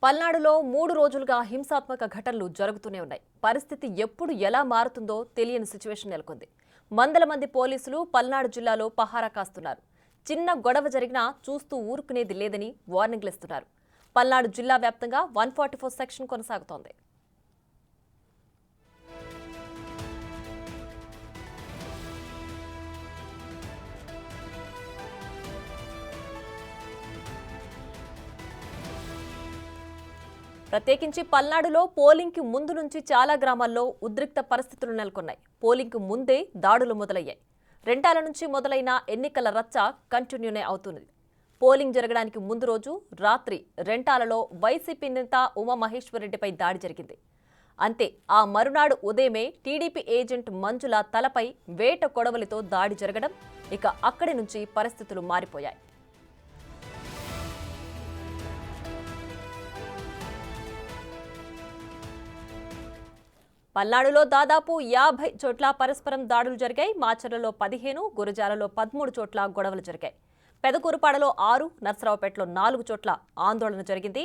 పల్నాడులో 3 రోజులుగా హింసాత్మక ఘటనలు జరుగుతూనే ఉన్నాయి. పరిస్థితి ఎప్పుడు ఎలా మారుతుందో తెలియని సిచ్యువేషన్ నెలకొంది. వందల మంది పోలీసులు పల్నాడు జిల్లాలో పహారా కాస్తున్నారు. చిన్న గొడవ జరిగినా చూస్తూ ఊరుకునేది లేదని వార్నింగ్లు ఇస్తున్నారు. పల్నాడు జిల్లా వ్యాప్తంగా 144 సెక్షన్ కొనసాగుతోంది. ప్రత్యేకించి పల్నాడులో పోలింగ్కి ముందు నుంచి చాలా గ్రామాల్లో ఉద్రిక్త పరిస్థితులు నెలకొన్నాయి. పోలింగ్కు ముందే దాడులు మొదలయ్యాయి. రెంటాల నుంచి మొదలైన ఎన్నికల రచ్చ కంటిన్యూనే అవుతుంది. పోలింగ్ జరగడానికి ముందు రోజు రాత్రి రెంటాలలో వైసీపీ నేత ఉమామహేశ్వరరెడ్డిపై దాడి జరిగింది. అంతే ఆ మరునాడు ఉదయమే టీడీపీ ఏజెంట్ మంజుల తలపై వేట కొడవలితో దాడి జరగడం, ఇక అక్కడి నుంచి పరిస్థితులు మారిపోయాయి. పల్నాడులో దాదాపు 50 చోట్ల పరస్పరం దాడులు జరిగాయి. మాచర్లలో 15, గురజాలలో 13 చోట్ల గొడవలు జరిగాయి. పెదకూరుపాడలో 6, నర్సరావుపేటలో 4 చోట్ల ఆందోళన జరిగింది.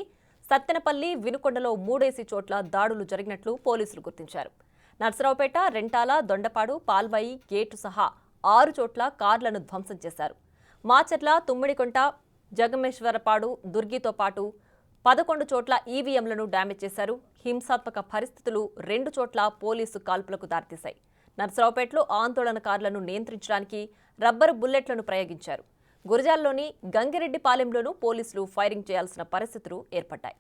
సత్తెనపల్లి, వినుకొండలో 3 చోట్ల దాడులు జరిగినట్లు పోలీసులు గుర్తించారు. నర్సరావుపేట, రెంటాల, దొండపాడు, పాల్వాయి, గేటు సహా 6 చోట్ల కార్లను ధ్వంసం చేశారు. మాచర్ల, తుమ్మిడికొంట, జగమేశ్వరపాడు, దుర్గితో పాటు 11 చోట్ల ఈవీఎంలను డ్యామేజ్ చేశారు. హింసాత్మక పరిస్థితులు 2 చోట్ల పోలీసు కాల్పులకు దారితీశాయి. నర్సరావుపేటలో ఆందోళనకారులను నియంత్రించడానికి రబ్బరు బుల్లెట్లను ప్రయోగించారు. గురజాల్లోని గంగిరెడ్డిపాలెంలోనూ పోలీసులు ఫైరింగ్ చేయాల్సిన పరిస్థితులు ఏర్పడ్డాయి.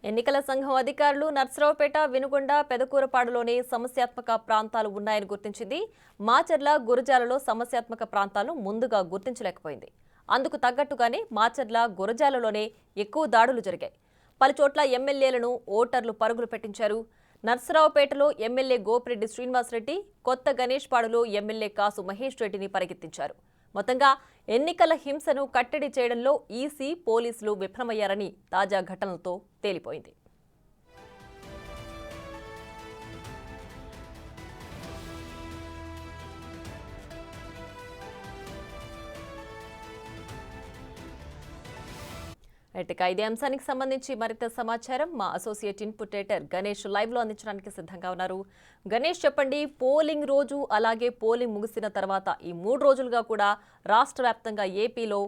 ఎన్నికల సంఘం అధికారులు నర్సరావుపేట, వినుకొండ, పెదకూరపాడులోనే సమస్యాత్మక ప్రాంతాలు ఉన్నాయని గుర్తించింది. మాచర్ల, గురజాలలో సమస్యాత్మక ప్రాంతాలను ముందుగా గుర్తించలేకపోయింది. అందుకు తగ్గట్టుగానే మాచర్ల, గురజాలలోనే ఎక్కువ దాడులు జరిగాయి. పలుచోట్ల ఎమ్మెల్యేలను ఓటర్లు పరుగులు పెట్టించారు. నర్సరావుపేటలో ఎమ్మెల్యే గోపిరెడ్డి శ్రీనివాసరెడ్డి, కొత్త గణేష్పాడులో ఎమ్మెల్యే కాసు మహేష్ రెడ్డిని పరిగెత్తించారు. మొత్తంగా ఎన్నికల హింసను కట్టడి చేయడంలో ఈసీ, పోలీసులు విఫలమయ్యారని తాజా ఘటనలతో తేలిపోయింది. ఇక ఇదే అంశానికి సంబంధించి మరింత సమాచారం మా associate input editor Ganesh live లో అందించడానికి సిద్ధంగా ఉన్నారు. గణేష్, చెప్పండి, పోలింగ్ రోజు అలాగే పోలింగ్ ముగిసిన తర్వాత ఈ 3 రోజులుగా కూడా రాష్ట్ర వ్యాప్తంగా ఏపీలో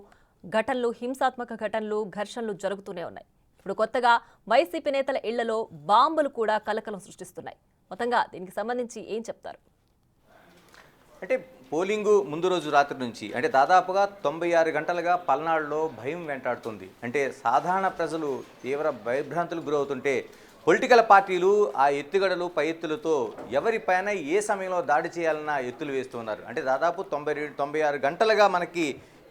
ఘటనలు, హింసాత్మక ఘటనలు, ఘర్షణలు జరుగుతూనే ఉన్నాయి. ఇప్పుడు కొత్తగా వైసీపీ నేతల ఇళ్లలో బాంబులు కూడా కలకలం సృష్టిస్తున్నాయి. మొత్తంగా దీనికి సంబంధించి ఏం చెప్తారు? అంటే పోలింగు ముందు రోజు రాత్రి నుంచి అంటే దాదాపుగా 96 గంటలుగా పల్నాడులో భయం వెంటాడుతుంది. అంటే సాధారణ ప్రజలు తీవ్ర భయభ్రాంతులకు గురవుతుంటే పొలిటికల్ పార్టీలు ఆ ఎత్తుగడలు, పై ఎత్తులతో ఎవరిపైన ఏ సమయంలో దాడి చేయాలన్న ఎత్తులు వేస్తున్నారు. అంటే దాదాపు 96 గంటలుగా మనకి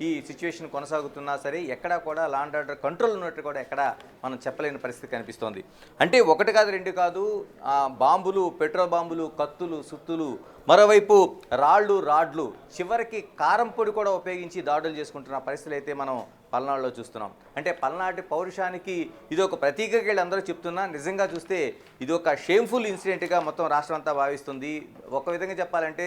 ఈ సిచ్యువేషన్ కొనసాగుతున్నా సరే ఎక్కడా కూడా లా అండ్ ఆర్డర్ కంట్రోల్ ఉన్నట్టు కూడా ఎక్కడ మనం చెప్పలేని పరిస్థితి కనిపిస్తోంది. అంటే 1 కాదు 2 కాదు, బాంబులు, పెట్రోల్ బాంబులు, కత్తులు, సుత్తులు, మరోవైపు రాడ్లు, చివరికి కారం పొడి కూడా ఉపయోగించి దాడులు చేసుకుంటున్న పరిస్థితులు అయితే మనం పల్నాడులో చూస్తున్నాం. అంటే పల్నాటి పౌరుషానికి ఇది ఒక ప్రతీకగా అందరూ చెప్తున్నా, నిజంగా చూస్తే ఇది ఒక షేమ్ఫుల్ ఇన్సిడెంట్గా మొత్తం రాష్ట్రం అంతా భావిస్తుంది. ఒక విధంగా చెప్పాలంటే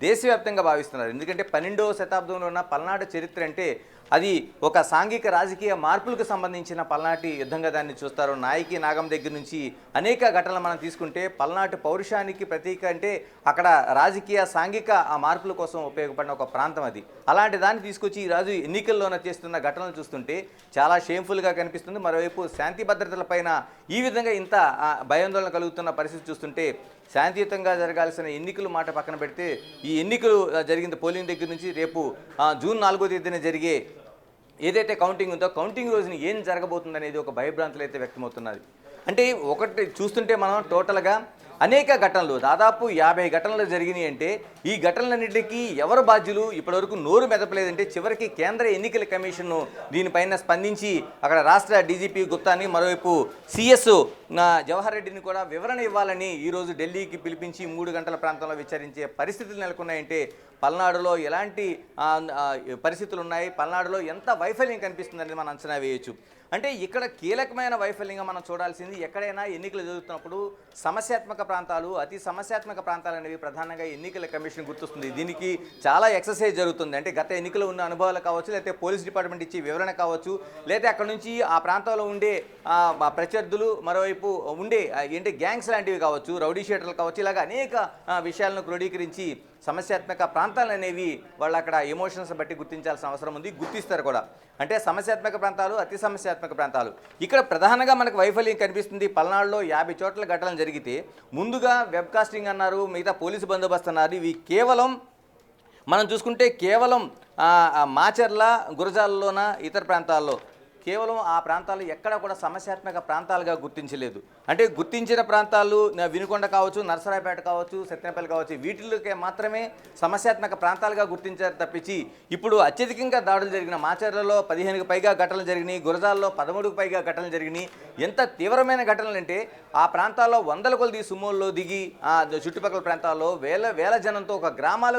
దేశవ్యాప్తంగా భావిస్తున్నారు. ఎందుకంటే 12వ శతాబ్దంలో ఉన్న పల్నాడు చరిత్ర అంటే అది ఒక సాంఘిక రాజకీయ మార్పులకు సంబంధించిన పల్నాటి యుద్ధంగా దాన్ని చూస్తారు. నాయకి నాగం దగ్గర నుంచి అనేక ఘటనలు మనం తీసుకుంటే పల్నాటి పౌరుషానికి ప్రతీక అంటే అక్కడ రాజకీయ, సాంఘిక ఆ మార్పుల కోసం ఉపయోగపడిన ఒక ప్రాంతం అది. అలాంటి దాన్ని తీసుకొచ్చి ఈరోజు ఎన్నికల్లోనే చేస్తున్న ఘటనలు చూస్తుంటే చాలా షేమ్ఫుల్గా కనిపిస్తుంది. మరోవైపు శాంతి భద్రతలపైన ఈ విధంగా ఇంత భయాందోళన కలుగుతున్న పరిస్థితి చూస్తుంటే శాంతియుతంగా జరగాల్సిన ఎన్నికలు మాట పక్కన పెడితే ఈ ఎన్నికలు జరిగింది పోలింగ్ దగ్గర నుంచి రేపు జూన్ 4వ తేదీన జరిగే ఏదైతే కౌంటింగ్ ఉందో కౌంటింగ్ రోజున ఏం జరగబోతుందనేది ఒక భయభ్రాంతులు అయితే వ్యక్తమవుతున్నది. అంటే ఒకటి చూస్తుంటే మనం టోటల్గా అనేక ఘటనలు, దాదాపు 50 ఘటనలు జరిగినాయి. అంటే ఈ ఘటనలన్నింటికీ ఎవరు బాధ్యులు ఇప్పటివరకు నోరు మెదపలేదంటే చివరికి కేంద్ర ఎన్నికల కమిషన్ దీనిపైన స్పందించి అక్కడ రాష్ట్ర డీజీపీ గుప్తాని, మరోవైపు సిఎస్ జవహర్ రెడ్డిని కూడా వివరణ ఇవ్వాలని ఈరోజు ఢిల్లీకి పిలిపించి 3 గంటల ప్రాంతంలో విచారించే పరిస్థితులు నెలకొన్నాయంటే పల్నాడులో ఎలాంటి పరిస్థితులు ఉన్నాయి, పల్నాడులో ఎంత వైఫల్యం కనిపిస్తుందని మనం అంచనా వేయొచ్చు. అంటే ఇక్కడ కీలకమైన వైఫల్యంగా మనం చూడాల్సింది, ఎక్కడైనా ఎన్నికలు జరుగుతున్నప్పుడు సమస్యాత్మక ప్రాంతాలు, అతి సమస్యాత్మక ప్రాంతాలు అనేవి ప్రధానంగా ఎన్నికల కమిషన్ గుర్తిస్తుంది. దీనికి చాలా ఎక్సర్సైజ్ జరుగుతుంది. అంటే గత ఎన్నికలు ఉన్న అనుభవాలు కావచ్చు, లేకపోతే పోలీస్ డిపార్ట్మెంట్ ఇచ్చే వివరణ కావచ్చు, లేదా అక్కడ నుంచి ఆ ప్రాంతంలో ఉండే ప్రత్యర్థులు, మరోవైపు ఉండే ఏంటి గ్యాంగ్స్ లాంటివి కావచ్చు, రౌడీ షీటర్లు కావచ్చు, ఇలాగ అనేక విషయాలను క్రోడీకరించి సమస్యాత్మక ప్రాంతాలు అనేవి వాళ్ళు అక్కడ ఎమోషన్స్ బట్టి గుర్తించాల్సిన అవసరం ఉంది, గుర్తిస్తారు కూడా. అంటే సమస్యాత్మక ప్రాంతాలు, అతి సమస్యాత్మక ప్రాంతాలు. ఇక్కడ ప్రధానంగా మనకు వైఫల్యం కనిపిస్తుంది. పల్నాడులో 50 చోట్ల ఘటనలు జరిగితే ముందుగా వెబ్కాస్టింగ్ అన్నారు, మిగతా పోలీసు బందోబస్తు అన్నారు. ఇవి కేవలం మనం చూసుకుంటే కేవలం మాచర్ల, గురజాలలోన, ఇతర ప్రాంతాల్లో కేవలం ఆ ప్రాంతాలు ఎక్కడ కూడా సమస్యాత్మక ప్రాంతాలుగా గుర్తించలేదు. అంటే గుర్తించిన ప్రాంతాలు వినుకొండ కావచ్చు, నర్సరావుపేట కావచ్చు, సత్యనపల్లి కావచ్చు, వీటిలోకే మాత్రమే సమస్యాత్మక ప్రాంతాలుగా గుర్తించారు తప్పించి ఇప్పుడు అత్యధికంగా దాడులు జరిగిన మాచర్లలో 15కి పైగా ఘటనలు జరిగినాయి, గురజాల్లో 13కి పైగా ఘటనలు జరిగినాయి. ఎంత తీవ్రమైన ఘటనలు అంటే ఆ ప్రాంతాల్లో వందల కొలది సుమోల్లో దిగి ఆ చుట్టుపక్కల ప్రాంతాల్లో వేల జనంతో ఒక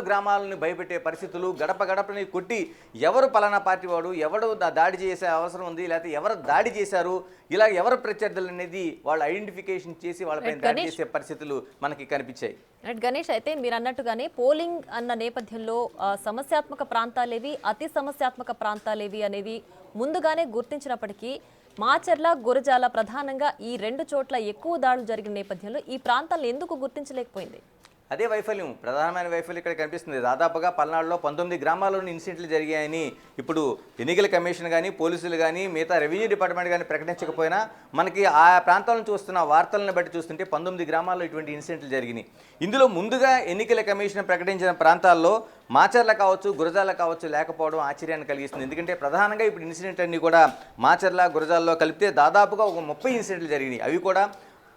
గ్రామాలను భయపెట్టే పరిస్థితులు, గడప గడపని కొట్టి ఎవరు పలానా పార్టీ వాడు, ఎవడు దాడి చేసే అవసరం ఉంది, లేకపోతే ఎవరు దాడి చేశారు, ఇలా ఎవరు ప్రత్యర్థులు అనేది వాళ్ళు ఐడెంటిఫికేషన్ చేసి వాళ్ళపై దాడి చేసే పరిస్థితులు మనకి కనిపించాయి. గణేష్, అయితే మీరు అన్నట్టుగానే పోలింగ్ అన్న నేపథ్యంలో సమస్యాత్మక ప్రాంతాలేవి, అతి సమస్యాత్మక ప్రాంతాలేవి అనేది ముందుగానే గుర్తించినప్పటికీ మాచర్ల, గురజాల ప్రధానంగా ఈ 2 చోట్ల ఎక్కువ దాడులు జరిగిన నేపథ్యంలో ఈ ప్రాంతాలను ఎందుకు గుర్తించలేకపోయింది? అదే వైఫల్యం, ప్రధానమైన వైఫల్యం ఇక్కడ కనిపిస్తుంది. దాదాపుగా పల్నాడులో 19 గ్రామాల్లోని ఇన్సిడెంట్లు జరిగాయని ఇప్పుడు ఎన్నికల కమిషన్ కానీ, పోలీసులు కానీ, మిగతా రెవెన్యూ డిపార్ట్మెంట్ కానీ ప్రకటించకపోయినా మనకి ఆ ప్రాంతాల నుంచి వస్తున్న వార్తలను బట్టి చూస్తుంటే 19 గ్రామాల్లో ఇటువంటి ఇన్సిడెంట్లు జరిగినాయి. ఇందులో ముందుగా ఎన్నికల కమిషన్ ప్రకటించిన ప్రాంతాల్లో మాచర్ల కావచ్చు, గురజాల కావచ్చు లేకపోవడం ఆశ్చర్యాన్ని కలిగిస్తుంది. ఎందుకంటే ప్రధానంగా ఇప్పుడు ఇన్సిడెంట్ అన్నీ కూడా మాచర్ల, గురజాల్లో కలిపితే దాదాపుగా ఒక 30 ఇన్సిడెంట్లు జరిగినాయి. అవి కూడా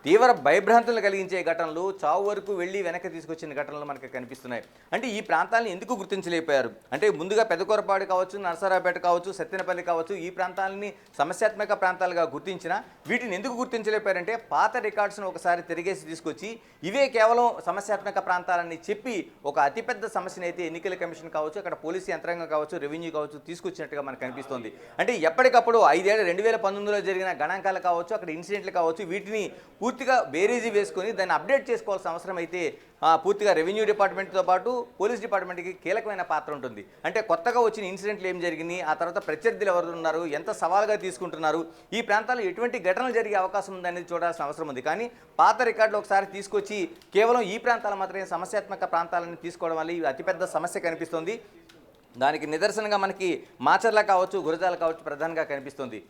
తీవ్ర భయభ్రాంతులు కలిగించే ఘటనలు, చావు వరకు వెళ్ళి వెనక్కి తీసుకొచ్చిన ఘటనలు మనకు కనిపిస్తున్నాయి. అంటే ఈ ప్రాంతాలను ఎందుకు గుర్తించలేకపోయారు అంటే ముందుగా పెదకూరపాడు కావచ్చు, నర్సరావుపేట కావచ్చు, సత్తెనపల్లి కావచ్చు, ఈ ప్రాంతాలని సమస్యాత్మక ప్రాంతాలుగా గుర్తించినా వీటిని ఎందుకు గుర్తించలేకపోయారంటే పాత రికార్డ్స్ను ఒకసారి తిరిగేసి తీసుకొచ్చి ఇవే కేవలం సమస్యాత్మక ప్రాంతాలని చెప్పి ఒక అతిపెద్ద సమస్యను అయితే ఎన్నికల కమిషన్ కావచ్చు, అక్కడ పోలీసు యంత్రాంగం కావచ్చు, రెవెన్యూ కావచ్చు తీసుకొచ్చినట్టుగా మనకు కనిపిస్తుంది. అంటే ఎప్పటికప్పుడు 5 ఏళ్ల 2019లో జరిగిన గణాంకాలు కావచ్చు, అక్కడ ఇన్సిడెంట్లు కావచ్చు, వీటిని పూర్తిగా బేరీజీ వేసుకొని దాన్ని అప్డేట్ చేసుకోవాల్సిన అవసరం అయితే పూర్తిగా రెవెన్యూ డిపార్ట్మెంట్తో పాటు పోలీస్ డిపార్ట్మెంట్కి కీలకమైన పాత్ర ఉంటుంది. అంటే కొత్తగా వచ్చిన ఇన్సిడెంట్లు ఏం జరిగినాయి, ఆ తర్వాత ప్రత్యర్థులు ఎవరు ఉన్నారు, ఎంత సవాల్గా తీసుకుంటున్నారు, ఈ ప్రాంతాల్లో ఎటువంటి ఘటనలు జరిగే అవకాశం ఉందనేది చూడాల్సిన అవసరం ఉంది. కానీ పాత రికార్డులు ఒకసారి తీసుకొచ్చి కేవలం ఈ ప్రాంతాలు మాత్రమే సమస్యాత్మక ప్రాంతాలను తీసుకోవడం వల్ల ఇది అతిపెద్ద సమస్య కనిపిస్తుంది. దానికి నిదర్శనంగా మనకి మాచర్ల కావచ్చు, గురజాల కావచ్చు ప్రధానంగా కనిపిస్తుంది.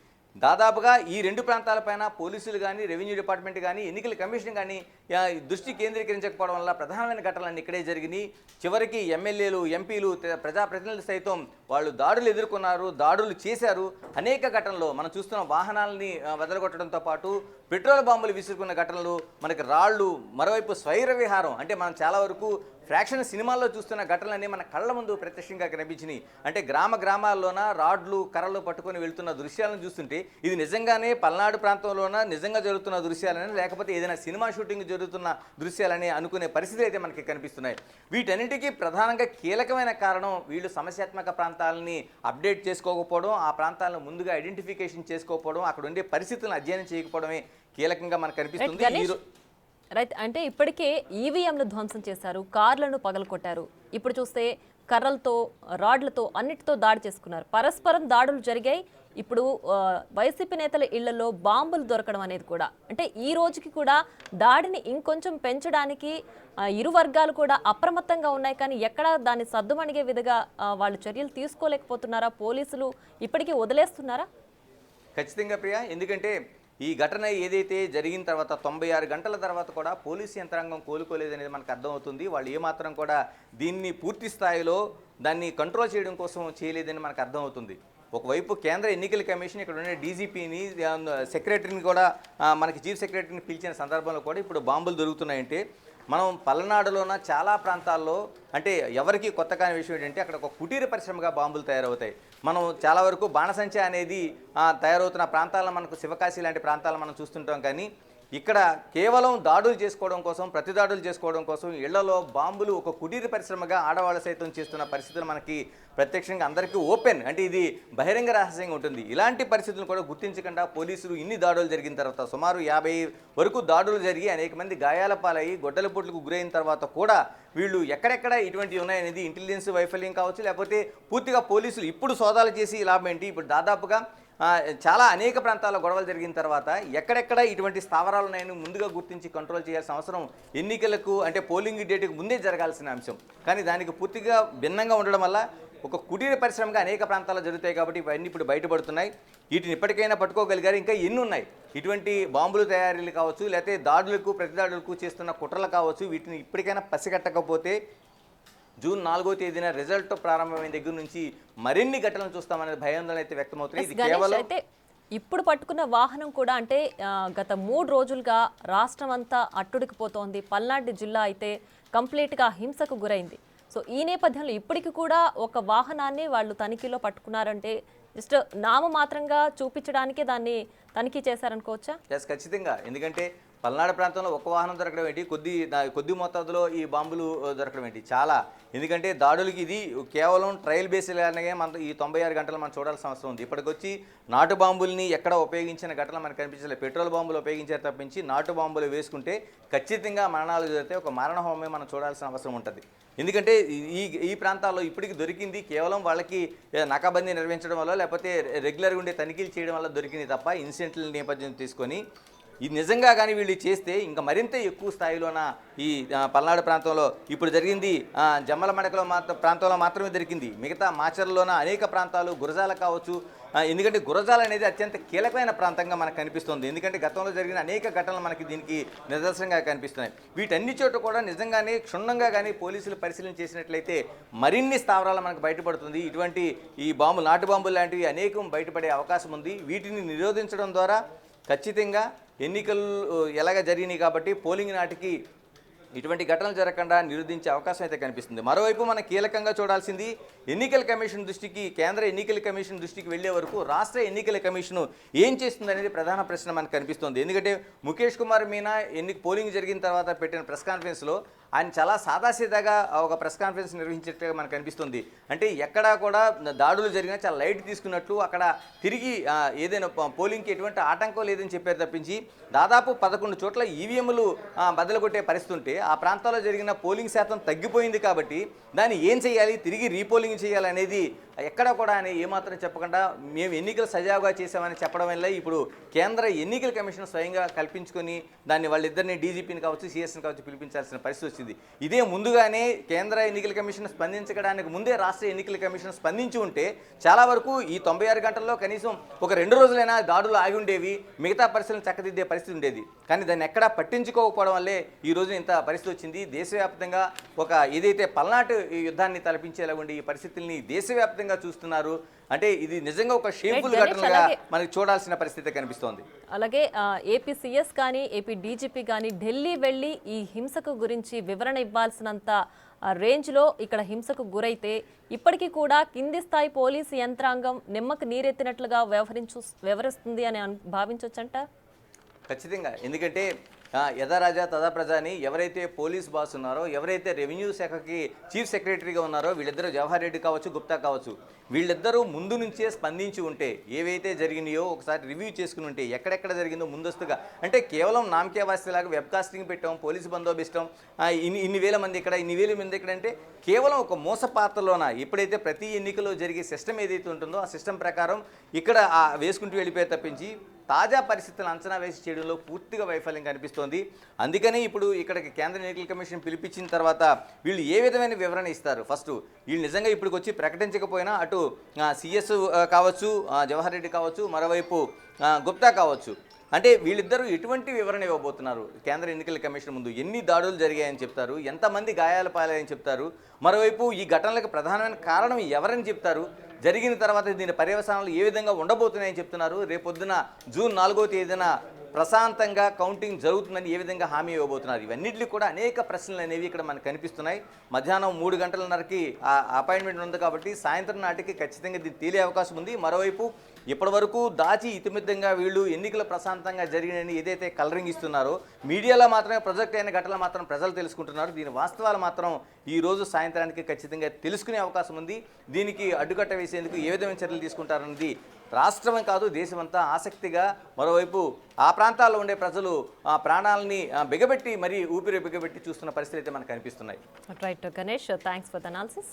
దాదాపుగా ఈ 2 ప్రాంతాలపైన పోలీసులు కానీ, రెవెన్యూ డిపార్ట్మెంట్ కానీ, ఎన్నికల కమిషన్ కానీ దృష్టి కేంద్రీకరించకపోవడం వల్ల ప్రధానమైన ఘటనలన్నీ ఇక్కడే జరిగినాయి. చివరికి ఎమ్మెల్యేలు, ఎంపీలు, ప్రజాప్రతినిధులు సైతం వాళ్ళు దాడులు ఎదుర్కొన్నారు, దాడులు చేశారు. అనేక ఘటనలు మనం చూస్తున్న వాహనాలని వదలగొట్టడంతో పాటు పెట్రోల్ బాంబులు విసురుకున్న ఘటనలు, మనకి రాళ్ళు, మరోవైపు స్వైర విహారం, అంటే మనం చాలా వరకు ఫ్రాక్షన్ సినిమాల్లో చూస్తున్న ఘటనలన్నీ మన కళ్ళ ముందు ప్రత్యక్షంగా కనిపించినాయి. అంటే గ్రామాల్లోన రాడ్లు, కర్రలు పట్టుకొని వెళ్తున్న దృశ్యాలను చూస్తుంటే ఇది నిజంగానే పల్నాడు ప్రాంతంలోన నిజంగా జరుగుతున్న దృశ్యాలని, లేకపోతే ఏదైనా సినిమా షూటింగ్ జరుగుతున్న దృశ్యాలని అనుకునే పరిస్థితులు అయితే మనకి కనిపిస్తున్నాయి. వీటన్నిటికీ ప్రధానంగా కీలకమైన కారణం వీళ్ళు సమస్యాత్మక ప్రాంతాలని అప్డేట్ చేసుకోకపోవడం, ఆ ప్రాంతాలను ముందుగా ఐడెంటిఫికేషన్ చేసుకోకపోవడం, అక్కడ ఉండే పరిస్థితులను అధ్యయనం చేయకపోవడమే కీలకంగా మనకు కనిపిస్తుంది. రైట్, అంటే ఇప్పటికే ఈవీఎంలు ధ్వంసం చేశారు, కార్లను పగలకొట్టారు, ఇప్పుడు చూస్తే కర్రలతో, రాడ్లతో అన్నిటితో దాడి చేసుకున్నారు, పరస్పరం దాడులు జరిగాయి. ఇప్పుడు వైసీపీ నేతల ఇళ్లలో బాంబులు దొరకడం అనేది కూడా, అంటే ఈ రోజుకి కూడా దాడిని ఇంకొంచెం పెంచడానికి ఇరు వర్గాలు కూడా అప్రమత్తంగా ఉన్నాయి. కానీ ఎక్కడ దాన్ని సద్దుమణిగే విధంగా వాళ్ళు చర్యలు తీసుకోలేకపోతున్నారా? పోలీసులు ఇప్పటికీ వదిలేస్తున్నారా? ఖచ్చితంగా ప్రియా, ఎందుకంటే ఈ ఘటన ఏదైతే జరిగిన తర్వాత 96 గంటల తర్వాత కూడా పోలీసు యంత్రాంగం కోలుకోలేదనేది మనకు అర్థమవుతుంది. వాళ్ళు ఏమాత్రం కూడా దీన్ని పూర్తి స్థాయిలో దాన్ని కంట్రోల్ చేయడం కోసం చేయలేదని మనకు అర్థమవుతుంది. ఒకవైపు కేంద్ర ఎన్నికల కమిషన్ ఇక్కడ ఉండే డీజీపీని, సెక్రటరీని కూడా మనకి చీఫ్ సెక్రటరీని పిలిచిన సందర్భంలో కూడా ఇప్పుడు బాంబులు దొరుకుతున్నాయంటే మనం పల్నాడులోన చాలా ప్రాంతాల్లో, అంటే ఎవరికి కొత్త కాని విషయం ఏంటంటే అక్కడ ఒక కుటీర పరిశ్రమగా బాంబులు తయారవుతాయి. మనం చాలా వరకు బాణసంచ అనేది తయారవుతున్న ప్రాంతాలను మనకు శివకాశి లాంటి ప్రాంతాలను మనం చూస్తుంటాం. కానీ ఇక్కడ కేవలం దాడులు చేసుకోవడం కోసం, ప్రతిదాడులు చేసుకోవడం కోసం ఇళ్లలో బాంబులు ఒక కుటీర పరిశ్రమగా ఆడవాళ్ళు సైతం చేస్తున్న పరిస్థితులు మనకి ప్రత్యక్షంగా అందరికీ ఓపెన్, అంటే ఇది బహిరంగ రహస్యంగా ఉంటుంది. ఇలాంటి పరిస్థితులను కూడా గుర్తించకుండా పోలీసులు ఇన్ని దాడులు జరిగిన తర్వాత, సుమారు 50 వరకు దాడులు జరిగి అనేక మంది గాయాల పాలయ్యి గొడ్డల పోట్లకు గురైన తర్వాత కూడా వీళ్ళు ఎక్కడెక్కడ ఇటువంటివి ఉన్నాయనేది ఇంటెలిజెన్స్ వైఫల్యం కావచ్చు, లేకపోతే పూర్తిగా పోలీసులు ఇప్పుడు సోదాలు చేసి లాభం ఏంటి. ఇప్పుడు దాదాపుగా చాలా అనేక ప్రాంతాల్లో గొడవలు జరిగిన తర్వాత ఎక్కడెక్కడ ఇటువంటి స్థావరాలు ఉన్నాయని ముందుగా గుర్తించి కంట్రోల్ చేయాల్సిన అవసరం ఎన్నికలకు, అంటే పోలింగ్ డేట్కి ముందే జరగాల్సిన అంశం. కానీ దానికి పూర్తిగా భిన్నంగా ఉండడం వల్ల ఒక కుటీర పరిశ్రమగా అనేక ప్రాంతాల్లో జరుగుతాయి కాబట్టి ఇవన్నీ ఇప్పుడు బయటపడుతున్నాయి. వీటిని ఇప్పటికైనా పట్టుకోగలిగారు. ఇంకా ఎన్ని ఉన్నాయి ఇటువంటి బాంబులు తయారీలు కావచ్చు, లేకపోతే దాడులకు ప్రతిదాడులకు చేస్తున్న కుట్రలు కావచ్చు, వీటిని ఇప్పటికైనా పసిగట్టకపోతే జూన్ 4వ తేదీన రిజల్ట్ ప్రారంభమైన దగ్గర నుంచి మరిన్ని ఘటనలు చూస్తామనే భయాందోళన అయితే వ్యక్తమవుతుంది. ఇది కేవలం అయితే ఇప్పుడు పట్టుకున్న వాహనం కూడా అంటే గత 3 రోజులుగా రాష్ట్రం అంతా అట్టుడికిపోతోంది. పల్నాడు జిల్లా అయితే కంప్లీట్గా హింసకు గురైంది. సో ఈ నేపథ్యంలో ఇప్పటికి కూడా ఒక వాహనాన్ని వాళ్ళు తనిఖీలో పట్టుకున్నారంటే జస్ట్ నామమాత్రంగా చూపించడానికే దాన్ని తనిఖీ చేశారనుకోవచ్చా? ఎస్, ఖచ్చితంగా. ఎందుకంటే పల్నాడు ప్రాంతంలో ఒక వాహనం దొరకడం ఏంటి, కొద్ది మోతాదులో ఈ బాంబులు దొరకడం ఏంటి చాలా. ఎందుకంటే దాడులకి ఇది కేవలం ట్రయల్ బేస్గానే మన ఈ 96 గంటలు మనం చూడాల్సిన అవసరం ఉంది. ఇప్పటికొచ్చి నాటు బాంబుల్ని ఎక్కడ ఉపయోగించిన ఘటనలు మనకు కనిపించలేదు. పెట్రోల్ బాంబులు ఉపయోగించారు తప్పించి నాటు బాంబులు వేసుకుంటే ఖచ్చితంగా మరణాలు జరిగితే ఒక మరణ హోమే మనం చూడాల్సిన అవసరం ఉంటుంది. ఎందుకంటే ఈ ప్రాంతాల్లో ఇప్పటికి దొరికింది కేవలం వాళ్ళకి నకాబందీ నిర్వహించడం వల్ల, లేకపోతే రెగ్యులర్గా ఉండే తనిఖీలు చేయడం వల్ల దొరికింది తప్ప ఇన్సిడెంట్ల నేపథ్యం తీసుకొని ఇది నిజంగా కానీ వీళ్ళు చేస్తే ఇంకా మరింత ఎక్కువ స్థాయిలోన ఈ పల్నాడు ప్రాంతంలో ఇప్పుడు జరిగింది. జమ్మల మడకలో ప్రాంతంలో మాత్రమే దొరికింది. మిగతా మాచర్లలోన అనేక ప్రాంతాలు, గురజాల కావచ్చు. ఎందుకంటే గురజాల అనేది అత్యంత కీలకమైన ప్రాంతంగా మనకు కనిపిస్తుంది. ఎందుకంటే గతంలో జరిగిన అనేక ఘటనలు మనకి దీనికి నిదర్శనంగా కనిపిస్తున్నాయి. వీటన్ని చోట్ల కూడా నిజంగానే క్షుణ్ణంగా కానీ పోలీసులు పరిశీలన చేసినట్లయితే మరిన్ని స్థావరాలు మనకు బయటపడుతుంది. ఇటువంటి ఈ బాంబులు, నాటు బాంబులు లాంటివి అనేకం బయటపడే అవకాశం ఉంది. వీటిని నిరోధించడం ద్వారా ఖచ్చితంగా ఎన్నికలు ఎలాగ జరిగినాయి కాబట్టి పోలింగ్ నాటికి ఇటువంటి ఘటనలు జరగకుండా నిరోధించే అవకాశం అయితే కనిపిస్తుంది. మరోవైపు మనం కీలకంగా చూడాల్సింది ఎన్నికల కమిషన్ దృష్టికి, కేంద్ర ఎన్నికల కమిషన్ దృష్టికి వెళ్లే వరకు రాష్ట్ర ఎన్నికల కమిషన్ ఏం చేస్తుంది అనేది ప్రధాన ప్రశ్న మనకు కనిపిస్తుంది. ఎందుకంటే ముఖేష్ కుమార్ మీనా పోలింగ్ జరిగిన తర్వాత పెట్టిన ప్రెస్ కాన్ఫరెన్స్లో ఆయన చాలా సాదాసీదాగా ఒక ప్రెస్ కాన్ఫరెన్స్ నిర్వహించినట్టుగా మనకు కనిపిస్తుంది. అంటే ఎక్కడా కూడా దాడులు జరిగినా చాలా లైట్ తీసుకున్నట్లు, అక్కడ తిరిగి ఏదైనా పోలింగ్కి ఎటువంటి ఆటంకం లేదని చెప్పారు తప్పించి దాదాపు 11 చోట్ల ఈవీఎంలు బద్దలుకొట్టే పరిస్థితి ఉంటే ఆ ప్రాంతాల్లో జరిగిన పోలింగ్ శాతం తగ్గిపోయింది కాబట్టి దాన్ని ఏం చేయాలి, తిరిగి రీపోలింగ్ చేయాలనేది ఎక్కడ కూడా అని ఏమాత్రం చెప్పకుండా మేము ఎన్నికలు సజావుగా చేసామని చెప్పడం వల్ల ఇప్పుడు కేంద్ర ఎన్నికల కమిషన్ స్వయంగా కల్పించుకొని దాన్ని వాళ్ళిద్దరిని డీజీపీని కావచ్చు, సిఎస్ని కావచ్చు పిలిపించాల్సిన పరిస్థితి వచ్చింది. ఇదే ముందుగానే కేంద్ర ఎన్నికల కమిషన్ స్పందించడానికి ముందే రాష్ట్ర ఎన్నికల కమిషన్ స్పందించి ఉంటే చాలా వరకు ఈ 96 గంటల్లో కనీసం ఒక 2 రోజులైనా దాడులు ఆగి ఉండేవి, మిగతా పరిస్థితులను చక్కదిద్దే పరిస్థితి ఉండేది. కానీ దాన్ని ఎక్కడా పట్టించుకోకపోవడం వల్లే ఈ రోజు ఇంత పరిస్థితి వచ్చింది. దేశవ్యాప్తంగా ఒక ఏదైతే పల్నాటి యుద్ధాన్ని తలపించేలా ఉండి ఈ పరిస్థితుల్ని దేశవ్యాప్తంగా చూస్తున్నారు. అంటే ఇది నిజంగా ఒక షేమ్ఫుల్ ఘటనగా మనకి చూడాల్సిన పరిస్థితి కనిపిస్తోంది. అలాగే ఏపీ సీఎస్ కానీ, ఏపీ డీజీపీ కానీ ఢిల్లీ వెళ్ళి ఈ హింసకు గురించి వివరణ ఇవ్వాల్సినంత రేంజ్లో ఇక్కడ హింసకు గురైతే ఇప్పటికీ కూడా కింది స్థాయి పోలీసు యంత్రాంగం నిమ్మకు నీరెత్తినట్లుగా వ్యవహరిస్తుంది అని భావించవచ్చంట. ఖచ్చితంగా. ఎందుకంటే యథా రాజా తదా ప్రజ అని ఎవరైతే పోలీస్ బాస్ ఉన్నారో, ఎవరైతే రెవెన్యూ శాఖకి చీఫ్ సెక్రటరీగా ఉన్నారో వీళ్ళిద్దరూ జవహర్ రెడ్డి కావచ్చు, గుప్తా కావచ్చు, వీళ్ళిద్దరూ ముందు నుంచే స్పందించి ఉంటే, ఏవైతే జరిగినాయో ఒకసారి రివ్యూ చేసుకుని ఉంటే, ఎక్కడెక్కడ జరిగిందో ముందస్తుగా, అంటే కేవలం నామకే వాస్తలాగా వెబ్కాస్టింగ్ పెట్టాం, పోలీసు బందోబిస్తాం, ఇన్ని వేల మంది ఇక్కడ, ఇన్ని వేల మంది ఇక్కడ, అంటే కేవలం ఒక మోసపాత్రలోన ఎప్పుడైతే ప్రతి ఎన్నికలో జరిగే సిస్టమ్ ఏదైతే ఉంటుందో ఆ సిస్టమ్ ప్రకారం ఇక్కడ వేసుకుంటూ వెళ్ళిపోయి తప్పించి తాజా పరిస్థితులను అంచనా వేసి చేయడంలో పూర్తిగా వైఫల్యం కనిపిస్తోంది. అందుకని ఇప్పుడు ఇక్కడికి కేంద్ర ఎన్నికల కమిషన్ పిలిపించిన తర్వాత వీళ్ళు ఏ విధమైన వివరణ ఇస్తారు? ఫస్ట్ వీళ్ళు నిజంగా ఇప్పటికి వచ్చి ప్రకటించకపోయినా అటు సిఎస్ కావచ్చు, జవహర్ రెడ్డి కావచ్చు, మరోవైపు గుప్తా కావచ్చు, అంటే వీళ్ళిద్దరూ ఎటువంటి వివరణ ఇవ్వబోతున్నారు? కేంద్ర ఎన్నికల కమిషన్ ముందు ఎన్ని దాడులు జరిగాయని చెప్తారు, ఎంతమంది గాయాల పాలయ్యని చెప్తారు, మరోవైపు ఈ ఘటనలకు ప్రధానమైన కారణం ఎవరని చెప్తారు, జరిగిన తర్వాత దీని పర్యవసానాలు ఏ విధంగా ఉండబోతున్నాయని చెప్తున్నారు. రేపొద్దున జూన్ 4వ తేదీన ప్రశాంతంగా కౌంటింగ్ జరుగుతుందని ఏ విధంగా హామీ ఇవ్వబోతున్నారు? ఇవన్నిటికీ కూడా అనేక ప్రశ్నలు అనేవి ఇక్కడ మనకు కనిపిస్తున్నాయి. మధ్యాహ్నం 3 గంటలన్నరకి ఆ అపాయింట్మెంట్ ఉంది కాబట్టి సాయంత్రం నాటికి ఖచ్చితంగా ఇది తేలే అవకాశం ఉంది. మరోవైపు ఇప్పటివరకు దాచి ఇతిమిద్దంగా వీళ్ళు ఎన్నికలు ప్రశాంతంగా జరిగినని ఏదైతే కలరింగ్ ఇస్తున్నారో మీడియాలో మాత్రమే ప్రొజెక్ట్ అయిన ఘటనలు మాత్రం ప్రజలు తెలుసుకుంటున్నారు. దీని వాస్తవాలు మాత్రం ఈ రోజు సాయంత్రానికి ఖచ్చితంగా తెలుసుకునే అవకాశం ఉంది. దీనికి అడ్డుకట్ట వేసేందుకు ఏ విధమైన చర్యలు తీసుకుంటారన్నది రాష్ట్రమే కాదు దేశమంతా ఆసక్తిగా, మరోవైపు ఆ ప్రాంతాల్లో ఉండే ప్రజలు ఆ ప్రాణాలని బిగబెట్టి మరీ ఊపిరి బిగబెట్టి చూస్తున్న పరిస్థితులు అయితే మనకు కనిపిస్తున్నాయి. Right Ganesh, thanks for the analysis.